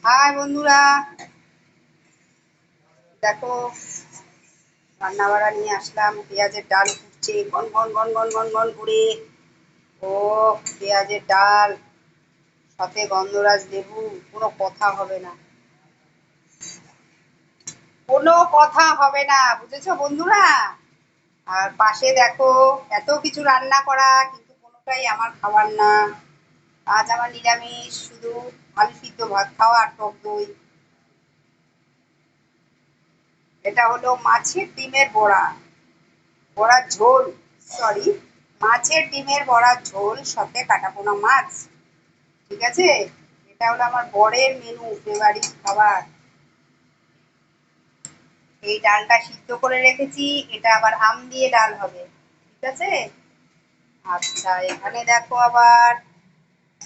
High বন্ধুরা, দেখো রান্না বাড়া নিয়ে আসলাম। পেঁয়াজের ডাল ফুটছে গন গন গন গন গন গন করে। ও পেঁয়াজের ডাল, সাথে গন্ধরাজ লেবু, কোনো কথা হবে না, কোনো কথা হবে না, বুঝেছো বন্ধুরা? আর পাশে দেখো এত কিছু রান্না করা, কিন্তু কোনোটাই আমার খাবার না। আজ আমার নিরামিষ, শুধু আলু সিদ্ধ ভাত খাওয়া আর টক দই। এটা হলো মাছের ডিমের বড়া, বড়ার ঝোল, সরি, মাছের ডিমের বড়ার ঝোল, সাথে কাটাপোনা মাছ। ঠিক আছে, এটা হলো আমার বরের মেনু, ফেভারিট খাবার। এই ডালটা সিদ্ধ করে রেখেছি, এটা আবার আম দিয়ে ডাল হবে। ঠিক আছে। আচ্ছা, এখানে দেখো আবার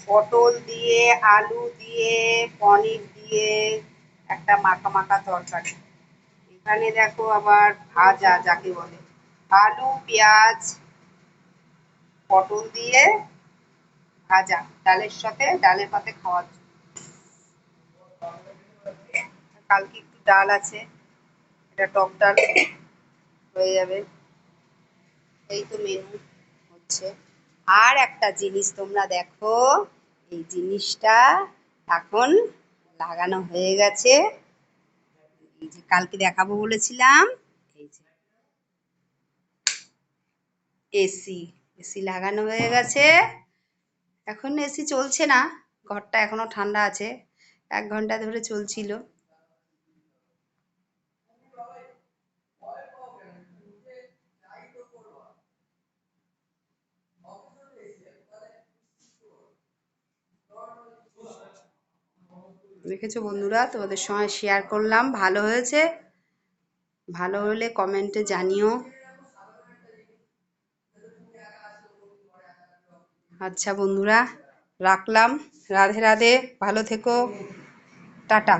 পটল দিয়ে, আলু দিয়ে, পনির দিয়ে একটা মাখা মাখা তরকারি। এখানে দেখো আবার ভাজা, যাকে বলে আলু পেঁয়াজ পটল দিয়ে ভাজা, ডালের সাথে, ডালের পাতে খাওয়ার জন্য। কালকে একটু ডাল আছে, এটা টক ডাল হয়ে যাবে। এই তো মেনু হচ্ছে। আর একটা জিনিস তোমরা দেখো, এই জিনিসটা এখন লাগানো হয়ে গেছে। এই যে কালকে দেখাবো বলেছিলাম, এই যে এসি, এসি লাগানো হয়ে গেছে। এখন এসি চলছে না, ঘরটা এখনো ঠান্ডা আছে, 1 ঘন্টা ধরে চলছিল। দেখেছো বন্ধুরা, তোমাদের সঙ্গে শেয়ার করলাম, ভালো হয়েছে। ভালো হলে কমেন্টে জানিও। আচ্ছা বন্ধুরা, রাখলাম। রাধে রাধে, ভালো থেকো, টাটা।